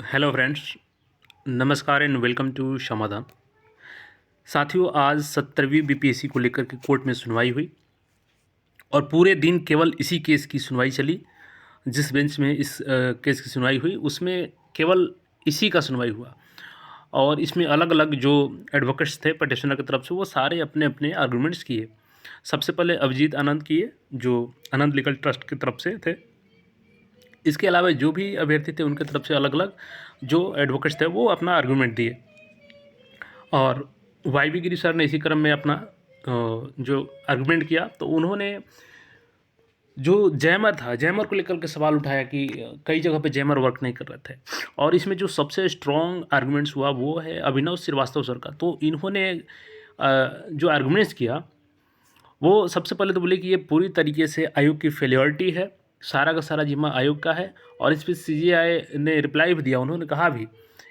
Hello friends, नमस्कार and welcome to समाधान। साथियों, आज 17वीं बीपीएससी को लेकर के कोर्ट में सुनवाई हुई और पूरे दिन केवल इसी केस की सुनवाई चली। जिस बेंच में इस केस की सुनवाई हुई उसमें केवल इसी का सुनवाई हुआ और इसमें अलग अलग जो एडवोकेट्स थे पटिशनर की तरफ से, वो सारे अपने अपने आर्गूमेंट्स किए। सबसे पहले अभिजीत आनंद किए, जो आनंद लीगल ट्रस्ट की तरफ से थे। इसके अलावा जो भी अभ्यर्थी थे उनके तरफ से अलग अलग जो एडवोकेट्स थे वो अपना आर्गूमेंट दिए। और वाई बी गिरी सर ने इसी क्रम में अपना जो आर्गूमेंट किया, तो उन्होंने जो जैमर था, जैमर को लेकर के सवाल उठाया कि कई जगह पे जैमर वर्क नहीं कर रहे थे। और इसमें जो सबसे स्ट्रॉन्ग आर्गूमेंट्स हुआ वो है अभिनव श्रीवास्तव सर का। तो इन्होंने जो आर्गूमेंट्स किया वो सबसे पहले तो बोले कि ये पूरी तरीके से आयोग की फेलियरिटी है, सारा का सारा जिम्मा आयोग का है। और इस पर सीजेआई ने रिप्लाई भी दिया, उन्होंने कहा भी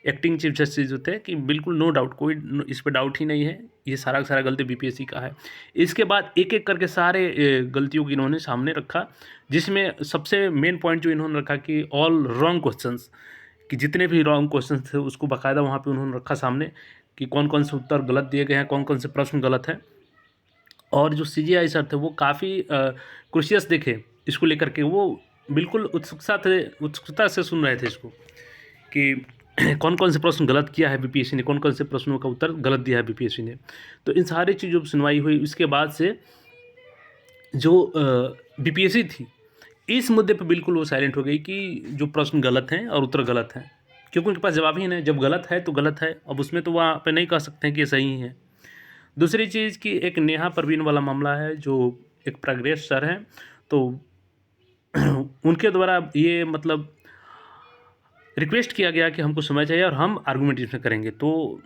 एक्टिंग चीफ जस्टिस जो थे कि बिल्कुल नो डाउट, कोई इस पर डाउट ही नहीं है, ये सारा का सारा गलती बीपीएससी का है। इसके बाद एक एक करके सारे गलतियों की इन्होंने सामने रखा, जिसमें सबसे मेन पॉइंट जो इन्होंने रखा कि ऑल रॉन्ग क्वेश्चंस, कि जितने भी रॉन्ग क्वेश्चन थे उसको बाकायदा वहाँ पे उन्होंने रखा सामने कि कौन कौन से उत्तर गलत दिए गए हैं, कौन कौन से प्रश्न गलत हैं। और जो सीजीआई सर थे वो काफ़ी क्रूशियस दिखे इसको लेकर के, वो बिल्कुल उत्सुकता से सुन रहे थे इसको कि कौन कौन से प्रश्न गलत किया है बीपीएससी ने, कौन कौन से प्रश्नों का उत्तर गलत दिया है बीपीएससी ने। तो इन सारी चीज़ों पर सुनवाई हुई। उसके बाद से जो बीपीएससी थी इस मुद्दे पर बिल्कुल वो साइलेंट हो गई कि जो प्रश्न गलत हैं और उत्तर गलत हैं, क्योंकि उनके पास जवाब ही नहीं। जब गलत है तो गलत है, अब उसमें तो वहाँ पे नहीं कह सकते हैं कि ये सही है। दूसरी चीज़ कि एक नेहा परवीन वाला मामला है, जो एक प्रग्रेस सर हैं, तो उनके द्वारा ये मतलब रिक्वेस्ट किया गया कि हमको समय चाहिए और हम आर्गूमेंट इसमें करेंगे। तो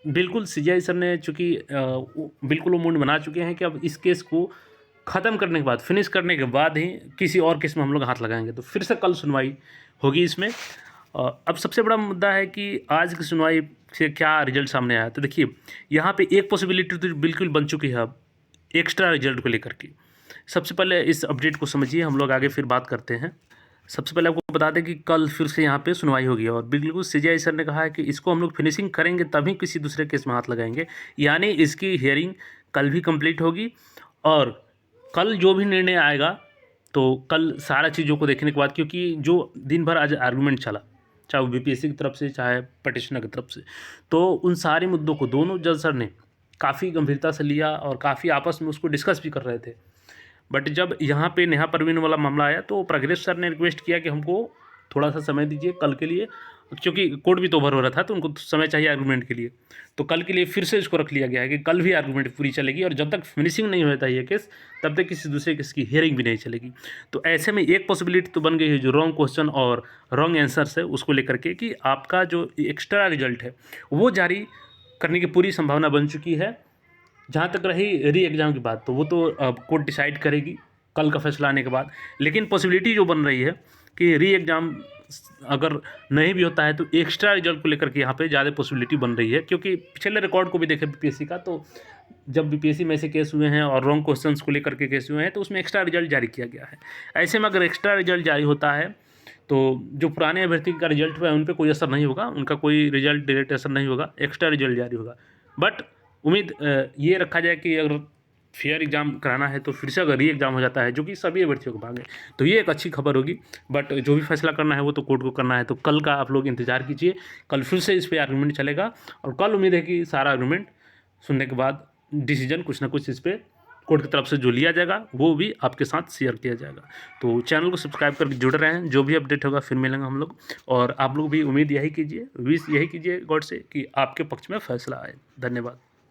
बिल्कुल सीजीआई सर ने चूँकि बिल्कुल वो मूड बना चुके हैं कि अब इस केस को ख़त्म करने के बाद, फिनिश करने के बाद ही किसी और केस में हम लोग हाथ लगाएंगे। तो फिर से कल सुनवाई होगी इसमें। अब सबसे बड़ा मुद्दा है कि आज की सुनवाई से क्या रिजल्ट सामने आया। तो देखिए, यहाँ पे एक पॉसिबिलिटी तो बिल्कुल बन चुकी है अब एक्स्ट्रा रिजल्ट को लेकर के। सबसे पहले इस अपडेट को समझिए, हम लोग आगे फिर बात करते हैं। सबसे पहले आपको बता दें कि कल फिर से यहाँ पे सुनवाई होगी और बिल्कुल सीजीआई सर ने कहा है कि इसको हम लोग फिनिशिंग करेंगे तभी किसी दूसरे केस में हाथ लगाएंगे। यानी इसकी हियरिंग कल भी कंप्लीट होगी और कल जो भी निर्णय आएगा, तो कल सारा चीज़ों को देखने के बाद, क्योंकि जो दिन भर आज आर्गूमेंट चला, चाहे वो बीपीएससी की तरफ से चाहे पटिशनर की तरफ से, तो उन सारे मुद्दों को दोनों जज सर ने काफ़ी गंभीरता से लिया और काफ़ी आपस में उसको डिस्कस भी कर रहे थे। बट जब यहाँ पे नेहा परवीन वाला मामला आया तो प्रग्रेस सर ने रिक्वेस्ट किया कि हमको थोड़ा सा समय दीजिए कल के लिए, क्योंकि कोर्ट भी तो ओवर हो रहा था तो उनको समय चाहिए आर्गूमेंट के लिए। तो कल के लिए फिर से इसको रख लिया गया है कि कल भी आर्गूमेंट पूरी चलेगी और जब तक फिनिशिंग नहीं होता ये केस तब तक किसी दूसरे केस की हियरिंग भी नहीं चलेगी। तो ऐसे में एक पॉसिबिलिटी तो बन गई है, जो रॉन्ग क्वेश्चन और रॉन्ग आंसर्स है उसको लेकर के, कि आपका जो एक्स्ट्रा रिजल्ट है वो जारी करने की पूरी संभावना बन चुकी है। जहाँ तक रही री एग्ज़ाम की बात, तो वो तो कोर्ट डिसाइड करेगी कल का फैसला आने के बाद। लेकिन पॉसिबिलिटी जो बन रही है कि री एग्ज़ाम अगर नहीं भी होता है तो एक्स्ट्रा रिजल्ट को लेकर के यहाँ पे ज़्यादा पॉसिबिलिटी बन रही है, क्योंकि पिछले रिकॉर्ड को भी देखें बीपीएससी का, तो जब बीपीएससी में ऐसे केस हुए हैं और रॉन्ग क्वेश्चंस को लेकर के केस हुए हैं तो उसमें एक्स्ट्रा रिजल्ट जारी किया गया है। ऐसे में अगर एक्स्ट्रा रिजल्ट जारी होता है तो जो पुराने अभ्यर्थी का रिजल्ट हुआ है उन पर कोई असर नहीं होगा, उनका कोई रिजल्ट डायरेक्ट असर नहीं होगा, एक्स्ट्रा रिजल्ट जारी होगा। बट उम्मीद ये रखा जाए कि अगर फेयर एग्ज़ाम कराना है तो फिर से अगर री एग्ज़ाम हो जाता है, जो कि सभी अभ्यर्थियों को भागे, तो ये एक अच्छी खबर होगी। बट जो भी फैसला करना है वो तो कोर्ट को करना है। तो कल का आप लोग इंतज़ार कीजिए, कल फिर से इस पर आर्गूमेंट चलेगा और कल उम्मीद है कि सारा आर्गूमेंट सुनने के बाद डिसीजन कुछ ना कुछ इस पर कोर्ट की तरफ से जो लिया जाएगा वो भी आपके साथ शेयर किया जाएगा। तो चैनल को सब्सक्राइब करके जुड़ रहे हैं, जो भी अपडेट होगा फिर मिलेंगे हम लोग। और आप लोग भी उम्मीद यही कीजिए, विश यही कीजिए गॉड से कि आपके पक्ष में फैसला आए। धन्यवाद।